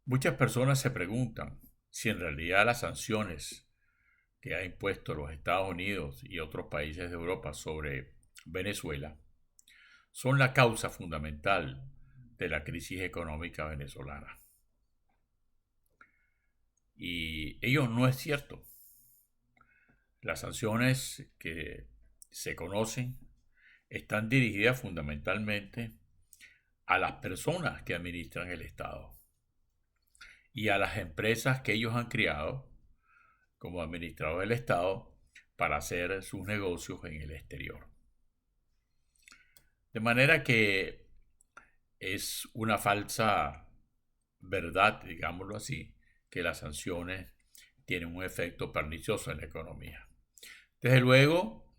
Muchas personas se preguntan si en realidad las sanciones que ha impuesto los Estados Unidos y otros países de Europa sobre Venezuela son la causa fundamental de la crisis económica venezolana. Y ello no es cierto. Las sanciones que se conocen están dirigidas fundamentalmente a las personas que administran el Estado y a las empresas que ellos han creado como administradores del Estado para hacer sus negocios en el exterior. De manera que es una falsa verdad, digámoslo así, que las sanciones tienen un efecto pernicioso en la economía. Desde luego,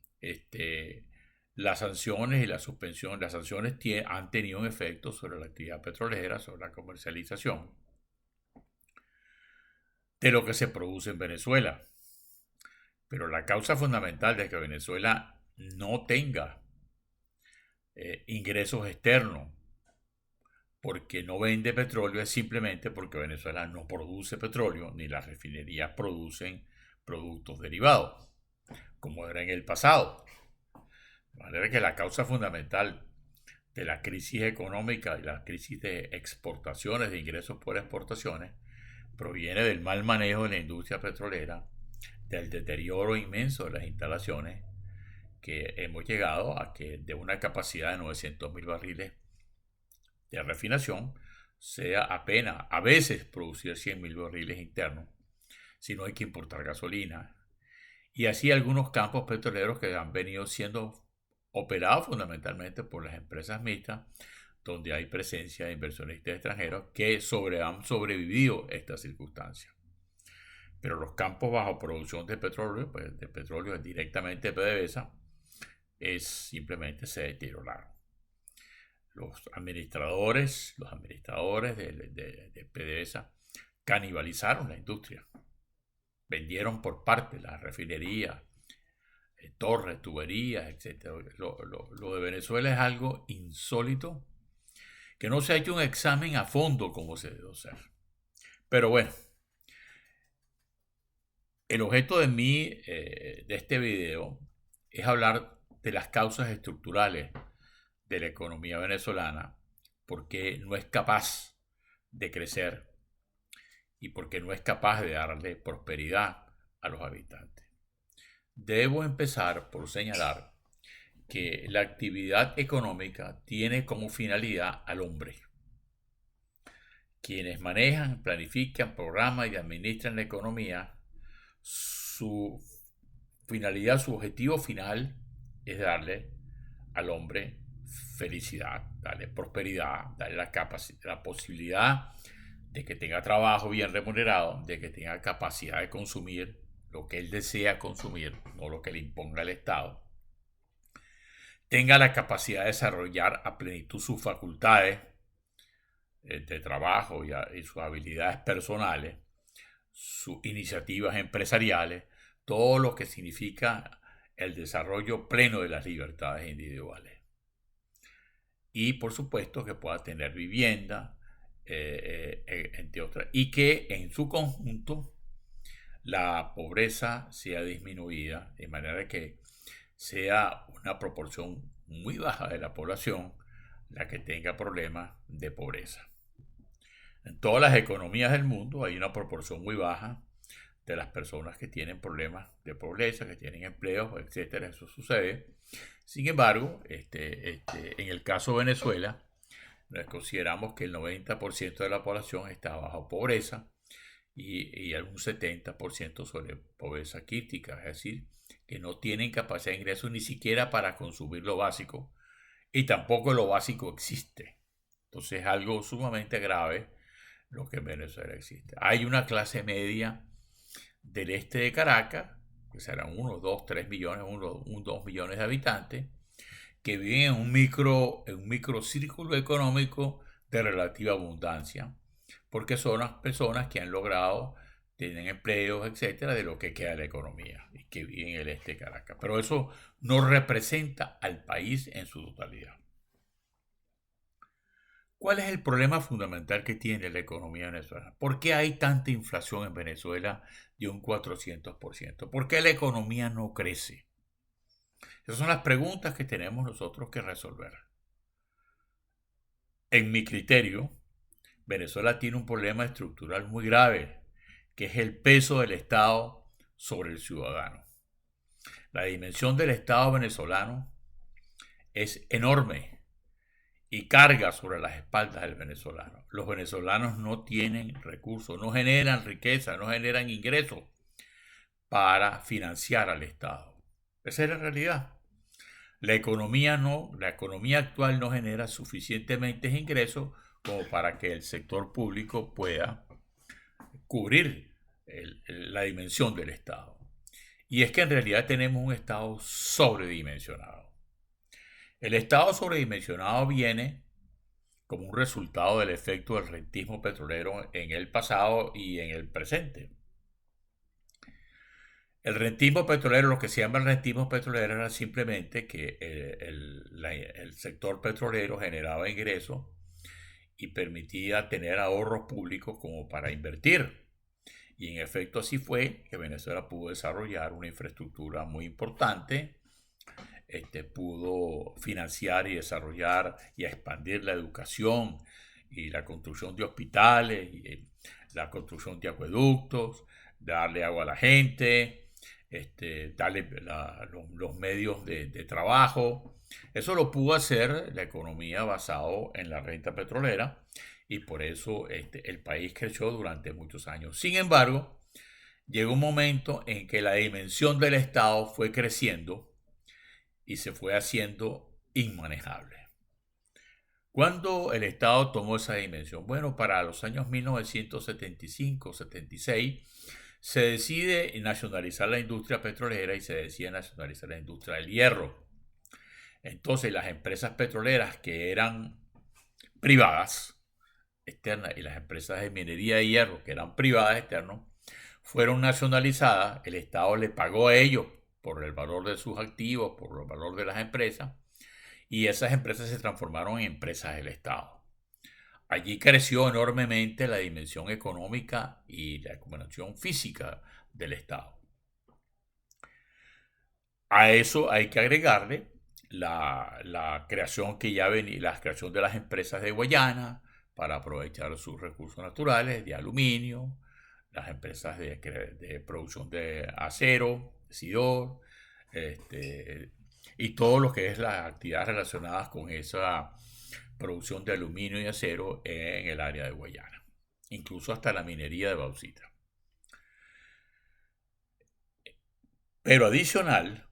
las sanciones y la suspensión, las sanciones han tenido un efecto sobre la actividad petrolera, sobre la comercialización de lo que se produce en Venezuela. Pero la causa fundamental de que Venezuela no tenga ingresos externos porque no vende petróleo es simplemente porque Venezuela no produce petróleo ni las refinerías producen productos derivados, como era en el pasado. De manera que la causa fundamental de la crisis económica y la crisis de exportaciones, de ingresos por exportaciones, proviene del mal manejo de la industria petrolera, del deterioro inmenso de las instalaciones, que hemos llegado a que de una capacidad de 900.000 barriles de refinación sea apenas a veces producir 100.000 barriles internos, si no hay que importar gasolina. Y así algunos campos petroleros que han venido siendo operados fundamentalmente por las empresas mixtas, donde hay presencia de inversionistas extranjeros que han sobrevivido estas circunstancias. Pero los campos bajo producción de petróleo, pues de petróleo directamente de PDVSA, simplemente se deterioraron. Los administradores de PDVSA canibalizaron la industria. Vendieron por parte las refinerías, torres, tuberías, etc. Lo de Venezuela es algo insólito, que no se ha hecho un examen a fondo como se debe hacer. Pero bueno, el objeto de este video es hablar de las causas estructurales de la economía venezolana, porque no es capaz de crecer y porque no es capaz de darle prosperidad a los habitantes. Debo empezar por señalar que la actividad económica tiene como finalidad al hombre. Quienes manejan, planifican, programan y administran la economía, su finalidad, su objetivo final es darle al hombre felicidad, darle prosperidad, darle la posibilidad de que tenga trabajo bien remunerado, de que tenga capacidad de consumir lo que él desea consumir, no lo que le imponga el Estado, tenga la capacidad de desarrollar a plenitud sus facultades de trabajo y sus habilidades personales, sus iniciativas empresariales, todo lo que significa el desarrollo pleno de las libertades individuales. Y por supuesto que pueda tener vivienda, entre otras, y que en su conjunto la pobreza sea disminuida, de manera que sea una proporción muy baja de la población la que tenga problemas de pobreza. En todas las economías del mundo hay una proporción muy baja de las personas que tienen problemas de pobreza, que tienen empleos, etcétera. Eso sucede. Sin embargo, en el caso de Venezuela, consideramos que el 90% de la población está bajo pobreza y algún 70% sobre pobreza crítica, es decir, que no tienen capacidad de ingreso ni siquiera para consumir lo básico y tampoco lo básico existe. Entonces es algo sumamente grave lo que en Venezuela existe. Hay una clase media del este de Caracas, que serán unos 2, 3 millones, 2 millones de habitantes, que viven en un microcírculo económico de relativa abundancia, porque son las personas que han logrado, tienen empleos, etcétera, de lo que queda de la economía y que viven en el este de Caracas. Pero eso no representa al país en su totalidad. ¿Cuál es el problema fundamental que tiene la economía venezolana? ¿Por qué hay tanta inflación en Venezuela de un 400%? ¿Por qué la economía no crece? Esas son las preguntas que tenemos nosotros que resolver. En mi criterio, Venezuela tiene un problema estructural muy grave, que es el peso del Estado sobre el ciudadano. La dimensión del Estado venezolano es enorme y carga sobre las espaldas del venezolano. Los venezolanos no tienen recursos, no generan riqueza, no generan ingresos para financiar al Estado. Esa es la realidad. La economía actual no genera suficientemente ingresos como para que el sector público pueda cubrir la dimensión del Estado. Y es que en realidad tenemos un Estado sobredimensionado. El Estado sobredimensionado viene como un resultado del efecto del rentismo petrolero en el pasado y en el presente. El rentismo petrolero, lo que se llama el rentismo petrolero, era simplemente que el sector petrolero generaba ingresos y permitía tener ahorros públicos como para invertir. Y en efecto así fue que Venezuela pudo desarrollar una infraestructura muy importante, pudo financiar y desarrollar y expandir la educación y la construcción de hospitales, y la construcción de acueductos, darle agua a la gente, darle los medios de trabajo. Eso lo pudo hacer la economía basado en la renta petrolera y por eso el país creció durante muchos años. Sin embargo, llegó un momento en que la dimensión del Estado fue creciendo y se fue haciendo inmanejable. ¿Cuándo el Estado tomó esa dimensión? Bueno, para los años 1975-76 se decide nacionalizar la industria petrolera y se decide nacionalizar la industria del hierro. Entonces las empresas petroleras que eran privadas, externas, y las empresas de minería de hierro que eran privadas, externas, fueron nacionalizadas. El Estado le pagó a ellos por el valor de sus activos, por el valor de las empresas, y esas empresas se transformaron en empresas del Estado. Allí creció enormemente la dimensión económica y la dimensión física del Estado. A eso hay que agregarle la creación que ya venía, la creación de las empresas de Guayana para aprovechar sus recursos naturales de aluminio, las empresas de producción de acero, sidor, y todo lo que es las actividades relacionadas con esa producción de aluminio y acero en el área de Guayana, incluso hasta la minería de bauxita. Pero adicional,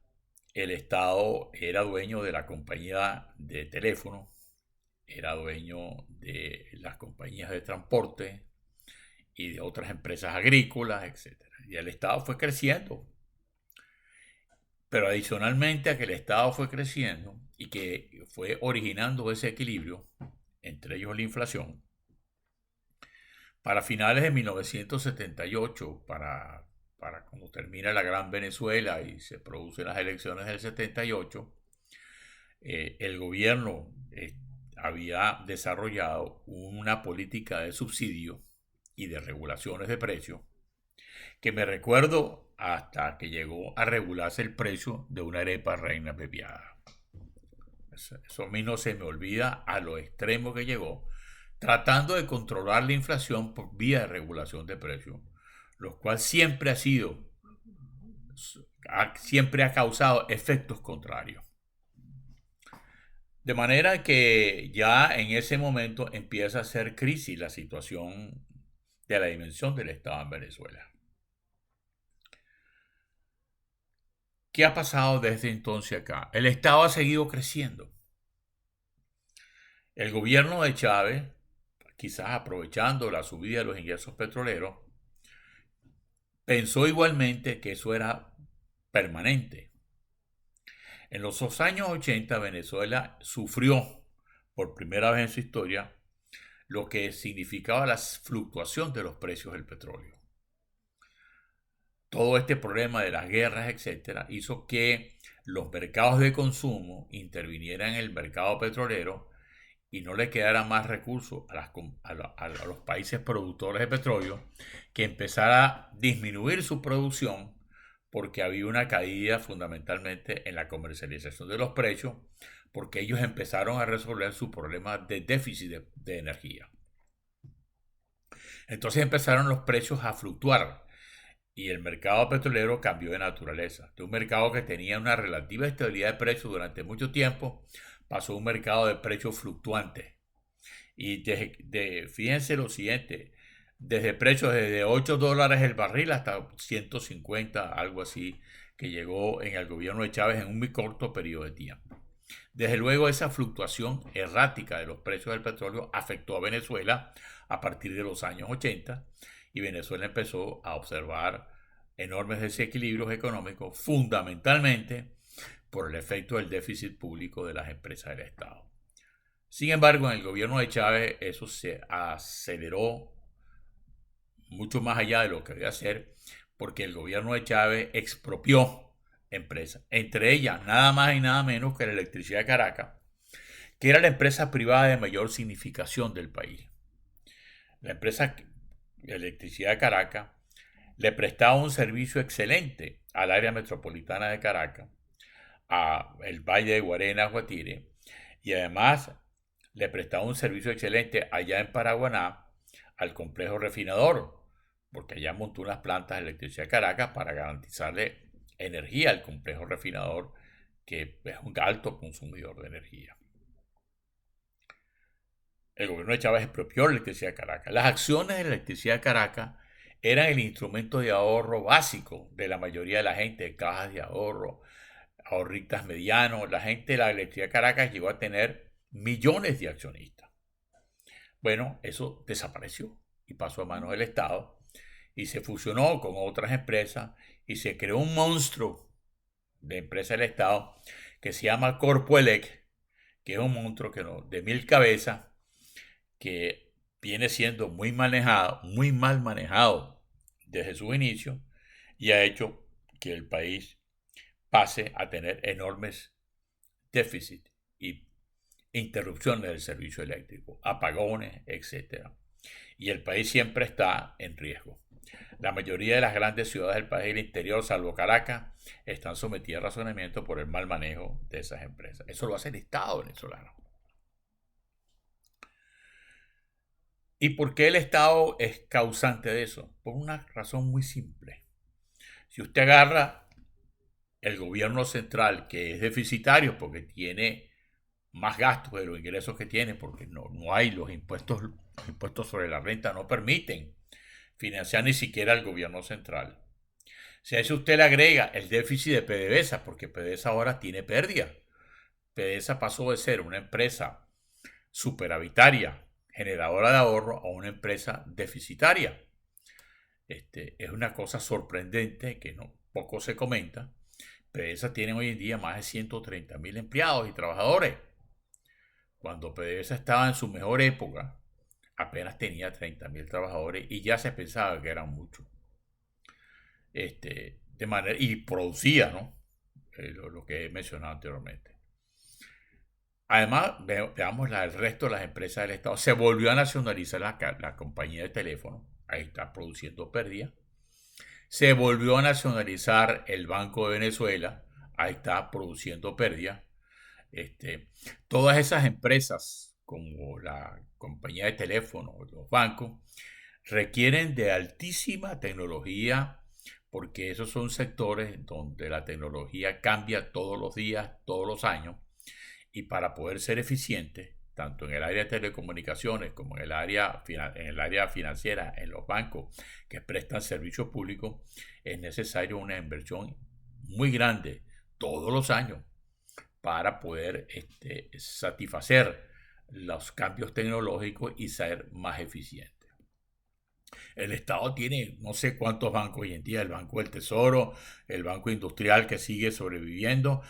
el Estado era dueño de la compañía de teléfono, era dueño de las compañías de transporte y de otras empresas agrícolas, etc. Y el Estado fue creciendo. Pero adicionalmente a que el Estado fue creciendo y que fue originando ese equilibrio, entre ellos la inflación, para finales de 1978, para cuando termina la Gran Venezuela y se producen las elecciones del 78, el gobierno había desarrollado una política de subsidio y de regulaciones de precios que me recuerdo hasta que llegó a regularse el precio de una arepa reina pepiada. Eso a mí no se me olvida a lo extremo que llegó, tratando de controlar la inflación por vía de regulación de precios, lo cual siempre ha causado efectos contrarios. De manera que ya en ese momento empieza a ser crisis la situación de la dimensión del Estado en Venezuela. ¿Qué ha pasado desde entonces acá? El Estado ha seguido creciendo. El gobierno de Chávez, quizás aprovechando la subida de los ingresos petroleros, pensó igualmente que eso era permanente. En los años 80 Venezuela sufrió por primera vez en su historia lo que significaba la fluctuación de los precios del petróleo. Todo este problema de las guerras, etcétera, hizo que los mercados de consumo intervinieran en el mercado petrolero y no le quedara más recursos a los países productores de petróleo, que empezara a disminuir su producción porque había una caída fundamentalmente en la comercialización de los precios, porque ellos empezaron a resolver su problema de déficit de energía. Entonces empezaron los precios a fluctuar y el mercado petrolero cambió de naturaleza. De un mercado que tenía una relativa estabilidad de precios durante mucho tiempo, pasó a un mercado de precios fluctuantes. Y fíjense lo siguiente, desde precios desde $8 el barril hasta 150, algo así, que llegó en el gobierno de Chávez en un muy corto periodo de tiempo. Desde luego, esa fluctuación errática de los precios del petróleo afectó a Venezuela a partir de los años 80 y Venezuela empezó a observar enormes desequilibrios económicos, fundamentalmente por el efecto del déficit público de las empresas del Estado. Sin embargo, en el gobierno de Chávez eso se aceleró mucho más allá de lo que debía ser, porque el gobierno de Chávez expropió empresas, entre ellas nada más y nada menos que la Electricidad de Caracas, que era la empresa privada de mayor significación del país. La empresa de Electricidad de Caracas le prestaba un servicio excelente al área metropolitana de Caracas, a el Valle de Guarena, Guatire, y además le prestaba un servicio excelente allá en Paraguaná al complejo refinador, porque allá montó unas plantas de Electricidad de Caracas para garantizarle energía al complejo refinador, que es un alto consumidor de energía. El gobierno de Chávez expropió la Electricidad de Caracas. Las acciones de la Electricidad de Caracas eran el instrumento de ahorro básico de la mayoría de la gente, cajas de ahorro, ahorristas medianos. La gente de la Electricidad de Caracas llegó a tener millones de accionistas. Bueno, eso desapareció y pasó a manos del Estado y se fusionó con otras empresas y se creó un monstruo de empresas del Estado que se llama Corpoelec, que es un monstruo de 1000 cabezas, que viene siendo muy mal manejado desde su inicio y ha hecho que el país pase a tener enormes déficits y interrupciones del servicio eléctrico, apagones, etc. Y el país siempre está en riesgo. La mayoría de las grandes ciudades del país del interior, salvo Caracas, están sometidas a razonamiento por el mal manejo de esas empresas. Eso lo hace el Estado venezolano. ¿Y por qué el Estado es causante de eso? Por una razón muy simple. Si usted agarra el gobierno central, que es deficitario porque tiene más gastos de los ingresos que tiene, porque no hay los impuestos sobre la renta no permiten financiar ni siquiera al gobierno central. Si a eso usted le agrega el déficit de PDVSA, porque PDVSA ahora tiene pérdida. PDVSA pasó de ser una empresa superavitaria, generadora de ahorro, a una empresa deficitaria. Es una cosa sorprendente que poco se comenta. PDVSA tiene hoy en día más de 130.000 empleados y trabajadores. Cuando PDVSA estaba en su mejor época, apenas tenía 30.000 trabajadores y ya se pensaba que eran muchos. Y producía, ¿no? Lo que he mencionado anteriormente. Además, veamos el resto de las empresas del Estado. Se volvió a nacionalizar la compañía de teléfono. Ahí está produciendo pérdida. Se volvió a nacionalizar el Banco de Venezuela. Ahí está produciendo pérdida. Todas esas empresas, como la compañía de teléfono, los bancos, requieren de altísima tecnología, porque esos son sectores donde la tecnología cambia todos los días, todos los años, y para poder ser eficiente, tanto en el área de telecomunicaciones como en el área financiera, en los bancos que prestan servicios públicos, es necesario una inversión muy grande todos los años para poder satisfacer los cambios tecnológicos y ser más eficiente. El Estado tiene no sé cuántos bancos hoy en día, el Banco del Tesoro, el Banco Industrial que sigue sobreviviendo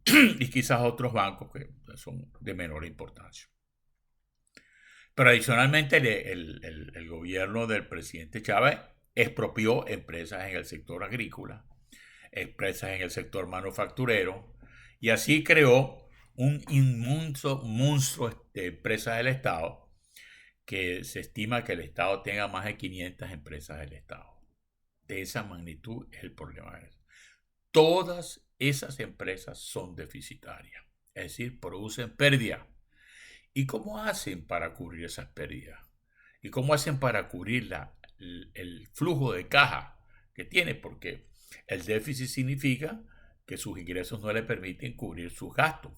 y quizás otros bancos que son de menor importancia. Pero adicionalmente el gobierno del presidente Chávez expropió empresas en el sector agrícola, empresas en el sector manufacturero, y así creó un inmenso monstruo de empresas del Estado, que se estima que el Estado tenga más de 500 empresas del Estado. De esa magnitud es el problema. Todas esas empresas son deficitarias, es decir, producen pérdida. ¿Y cómo hacen para cubrir esas pérdidas? ¿Y cómo hacen para cubrir el flujo de caja que tiene? Porque el déficit significa que sus ingresos no le permiten cubrir sus gastos.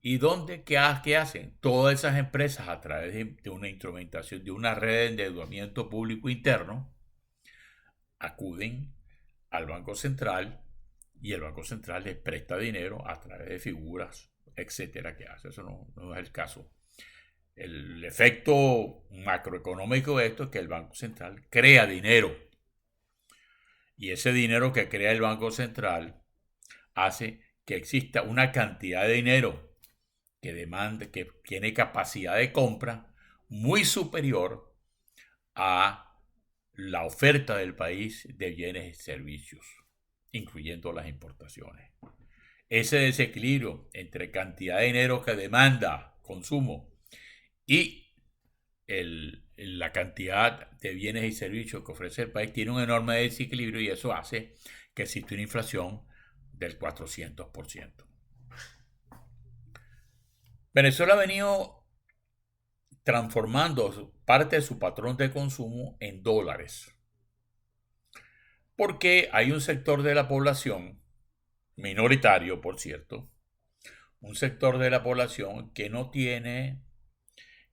¿Y qué hacen? Todas esas empresas, a través de una instrumentación, de una red de endeudamiento público interno, acuden al Banco Central, y el Banco Central les presta dinero a través de figuras, etcétera, que hace. Eso no es el caso. El efecto macroeconómico de esto es que el Banco Central crea dinero. Y ese dinero que crea el Banco Central hace que exista una cantidad de dinero que tiene capacidad de compra muy superior a la oferta del país de bienes y servicios, incluyendo las importaciones. Ese desequilibrio entre cantidad de dinero que demanda consumo y la cantidad de bienes y servicios que ofrece el país tiene un enorme desequilibrio, y eso hace que exista una inflación del 400%. Venezuela ha venido transformando parte de su patrón de consumo en dólares, porque hay un sector de la población, minoritario por cierto, un sector de la población que no tiene,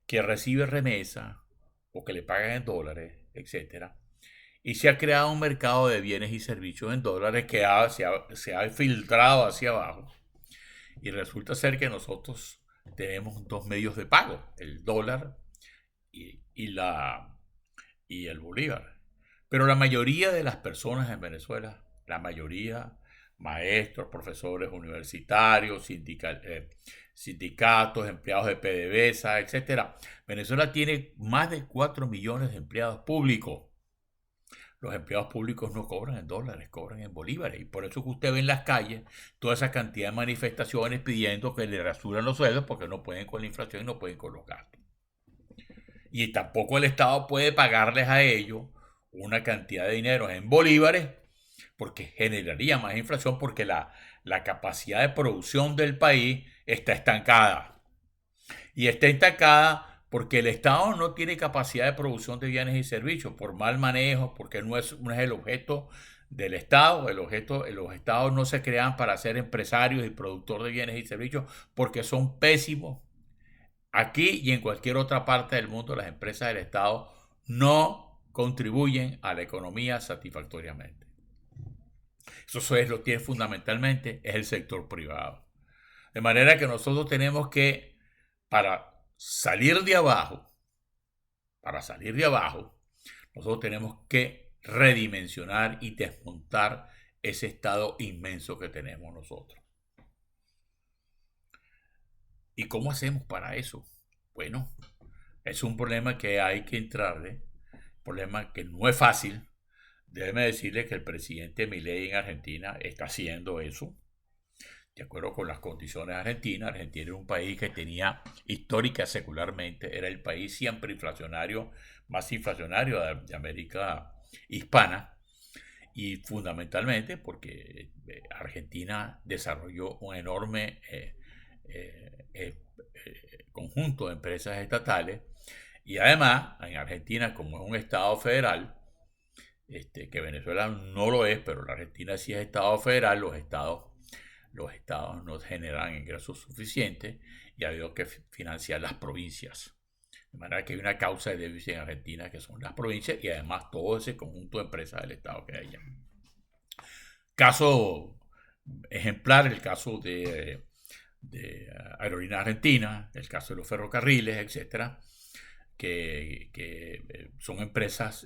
que recibe remesa o que le pagan en dólares, etcétera, y se ha creado un mercado de bienes y servicios en dólares que se ha filtrado hacia abajo, y resulta ser que nosotros tenemos dos medios de pago, el dólar y el bolívar. Pero la mayoría de las personas en Venezuela, la mayoría, maestros, profesores universitarios, sindicatos, empleados de PDVSA, etcétera. Venezuela tiene más de 4 millones de empleados públicos. Los empleados públicos no cobran en dólares, cobran en bolívares. Y por eso que usted ve en las calles toda esa cantidad de manifestaciones pidiendo que le rasuren los sueldos, porque no pueden con la inflación y no pueden con los gastos. Y tampoco el Estado puede pagarles a ellos una cantidad de dinero en bolívares, porque generaría más inflación, porque la capacidad de producción del país está estancada. Y está estancada porque el Estado no tiene capacidad de producción de bienes y servicios por mal manejo, porque no es el objeto del Estado. Los Estados no se crean para ser empresarios y productores de bienes y servicios, porque son pésimos. Aquí y en cualquier otra parte del mundo, las empresas del Estado no contribuyen a la economía satisfactoriamente. Eso es lo que tiene fundamentalmente es el sector privado. De manera que nosotros tenemos que, para salir de abajo, nosotros tenemos que redimensionar y desmontar ese Estado inmenso que tenemos nosotros. ¿Y cómo hacemos para eso? Bueno, es un problema que hay que entrarle, problema que no es fácil. Déjeme decirle que el presidente Milei en Argentina está haciendo eso, de acuerdo con las condiciones argentinas. Argentina era un país que tenía histórica secularmente, era el país siempre inflacionario, más inflacionario de América hispana, y fundamentalmente porque Argentina desarrolló un enorme conjunto de empresas estatales, y además en Argentina, como es un estado federal, que Venezuela no lo es, pero la Argentina sí es estado federal, los estados no generan ingresos suficientes y ha habido que financiar las provincias. De manera que hay una causa de déficit en Argentina, que son las provincias, y además todo ese conjunto de empresas del Estado que hay allá. Caso ejemplar, el caso de Aerolíneas Argentinas, el caso de los ferrocarriles, etcétera, que son empresas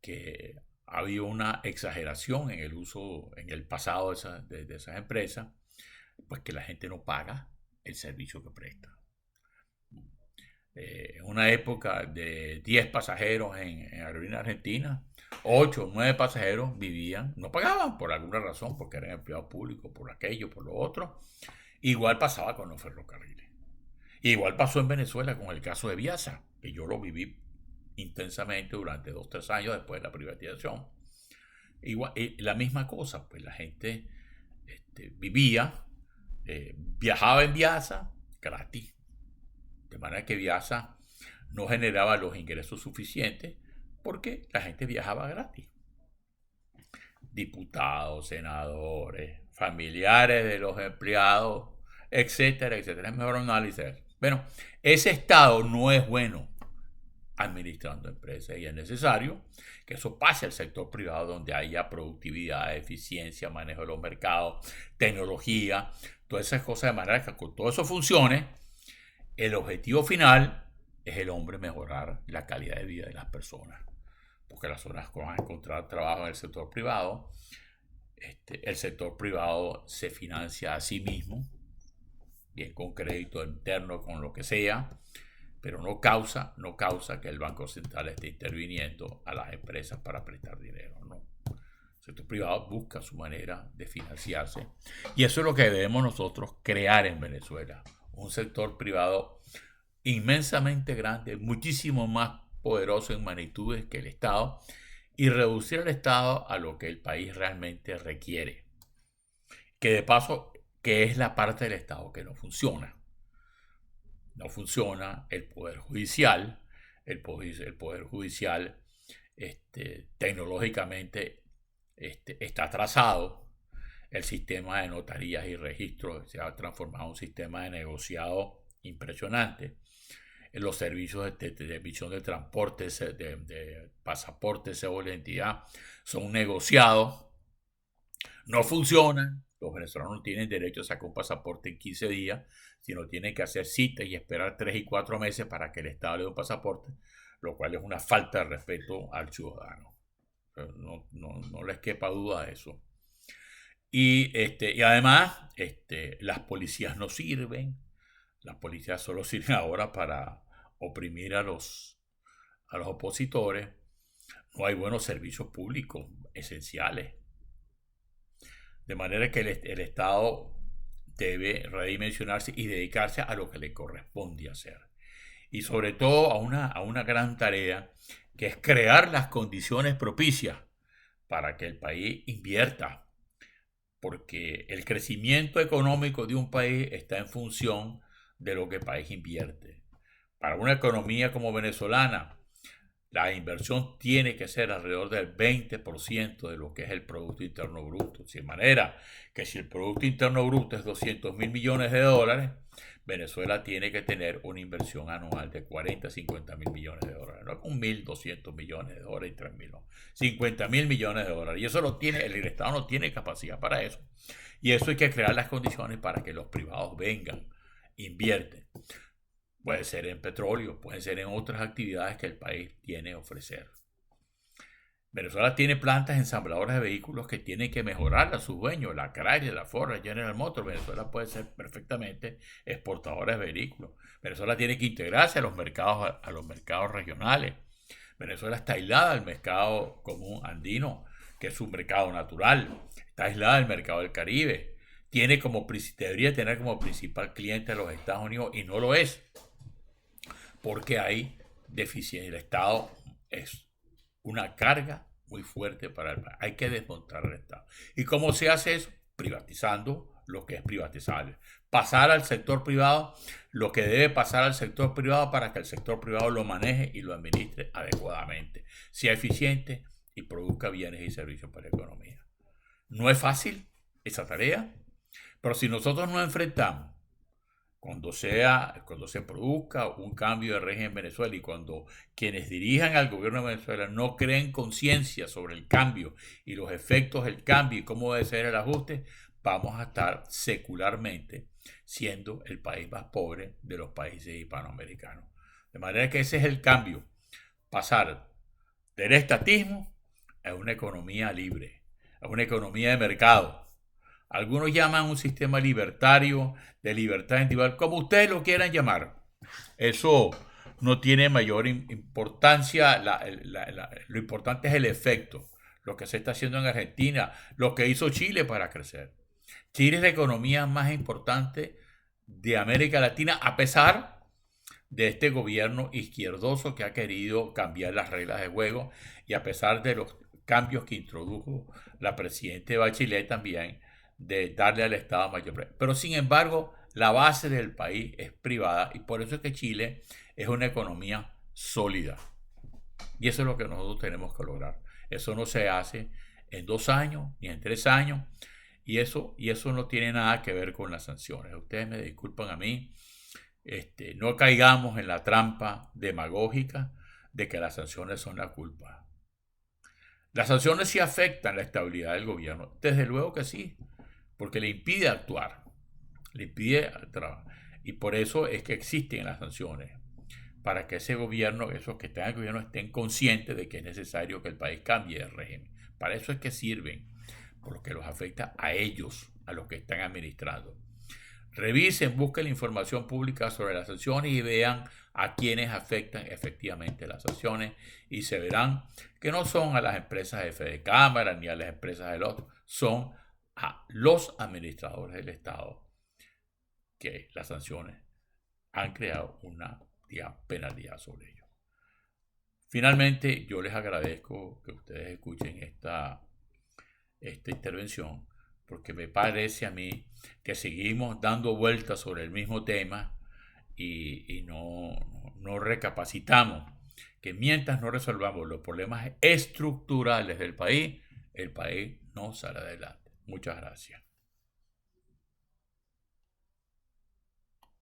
que ha habido una exageración en el uso, en el pasado de esas empresas, pues que la gente no paga el servicio que presta. En una época de 10 pasajeros en Aerolíneas Argentinas, 8 o 9 pasajeros vivían, no pagaban por alguna razón, porque eran empleados públicos, por aquello, por lo otro. Igual pasaba con los ferrocarriles. Igual pasó en Venezuela con el caso de Viasa, que yo lo viví intensamente durante 2 o 3 años después de la privatización. Igual, la misma cosa, pues la gente vivía, viajaba en Viasa gratis, de manera que Viasa no generaba los ingresos suficientes porque la gente viajaba gratis. Diputados, senadores, familiares de los empleados, etcétera, etcétera. Es mejor análisis. Bueno, ese Estado no es bueno administrando empresas y es necesario que eso pase al sector privado donde haya productividad, eficiencia, manejo de los mercados, tecnología, todas esas cosas, de manera que con todo eso funcione. El objetivo final es el hombre mejorar la calidad de vida de las personas, porque las personas van a encontrar trabajo en el sector privado. El sector privado se financia a sí mismo, bien con crédito interno, con lo que sea, pero no causa que el Banco Central esté interviniendo a las empresas para prestar dinero, no. El sector privado busca su manera de financiarse y eso es lo que debemos nosotros crear en Venezuela, un sector privado inmensamente grande, muchísimo más poderoso en magnitudes que el Estado, y reducir el Estado a lo que el país realmente requiere, que de paso, que es la parte del Estado que no funciona. No funciona el Poder Judicial. El Poder Judicial tecnológicamente está atrasado. El sistema de notarías y registros se ha transformado en un sistema de negociado impresionante. Los servicios de emisión de transporte, de pasaportes, cédula de identidad, son negociados, no funcionan. Los venezolanos no tienen derecho a sacar un pasaporte en 15 días, sino tienen que hacer cita y esperar 3 y 4 meses para que el Estado le dé un pasaporte, lo cual es una falta de respeto al ciudadano. No les quepa duda de eso. Y además, las policías no sirven. Las policías solo sirven ahora para oprimir a los opositores. No hay buenos servicios públicos esenciales. De manera que el Estado debe redimensionarse y dedicarse a lo que le corresponde hacer. Y sobre todo a una gran tarea, que es crear las condiciones propicias para que el país invierta. Porque el crecimiento económico de un país está en función de lo que el país invierte. Para una economía como venezolana, la inversión tiene que ser alrededor del 20% de lo que es el Producto Interno Bruto. De manera que si el Producto Interno Bruto es 200.000 millones de dólares, Venezuela tiene que tener una inversión anual de 40, 50.000 millones de dólares. No con 1.200 millones de dólares y 3.000, no. 50.000 millones de dólares. Y eso lo tiene, el Estado no tiene capacidad para eso. Y eso hay que crear las condiciones para que los privados vengan, invierten. Puede ser en petróleo, puede ser en otras actividades que el país tiene a ofrecer. Venezuela tiene plantas ensambladoras de vehículos que tienen que mejorar a sus dueños, la Chrysler, la Ford, la General Motors. Venezuela puede ser perfectamente exportadora de vehículos. Venezuela tiene que integrarse a los mercados regionales. Venezuela está aislada del mercado común andino, que es un mercado natural. Está aislada del mercado del Caribe. Debería tener como principal cliente a los Estados Unidos y no lo es, porque hay deficiencia. El Estado es una carga muy fuerte para el país. Hay que desmontar el Estado. ¿Y cómo se hace eso? Privatizando lo que es privatizable. Pasar al sector privado lo que debe pasar al sector privado para que el sector privado lo maneje y lo administre adecuadamente, sea eficiente y produzca bienes y servicios para la economía. No es fácil esa tarea, pero si nosotros nos enfrentamos cuando se produzca un cambio de régimen en Venezuela y cuando quienes dirijan al gobierno de Venezuela no creen conciencia sobre el cambio y los efectos del cambio y cómo debe ser el ajuste, vamos a estar secularmente siendo el país más pobre de los países hispanoamericanos. De manera que ese es el cambio, pasar del estatismo a una economía libre, a una economía de mercado. Algunos llaman un sistema libertario, de libertad individual, como ustedes lo quieran llamar. Eso no tiene mayor importancia, lo importante es el efecto, lo que se está haciendo en Argentina, lo que hizo Chile para crecer. Chile es la economía más importante de América Latina, a pesar de este gobierno izquierdoso que ha querido cambiar las reglas de juego y a pesar de los cambios que introdujo la presidenta Bachelet también, de darle al Estado mayor. Pero sin embargo, la base del país es privada y por eso es que Chile es una economía sólida. Y eso es lo que nosotros tenemos que lograr. Eso no se hace en 2 años ni en 3 años. Y eso no tiene nada que ver con las sanciones. Ustedes me disculpan a mí. No caigamos en la trampa demagógica de que las sanciones son la culpa. Las sanciones sí afectan la estabilidad del gobierno. Desde luego que sí, porque le impide actuar. Le impide trabajar. Y por eso es que existen las sanciones. Para que ese gobierno, esos que están en el gobierno, estén conscientes de que es necesario que el país cambie de régimen. Para eso es que sirven, por lo que los afecta a ellos, a los que están administrando. Revisen, busquen la información pública sobre las sanciones y vean a quienes afectan efectivamente las sanciones y se verán que no son a las empresas de Fede Cámara ni a las empresas del otro, son a los administradores del Estado que las sanciones han creado una penalidad sobre ellos. Finalmente, yo les agradezco que ustedes escuchen esta intervención, porque me parece a mí que seguimos dando vueltas sobre el mismo tema y no recapacitamos que mientras no resolvamos los problemas estructurales del país, el país no sale adelante. Muchas gracias.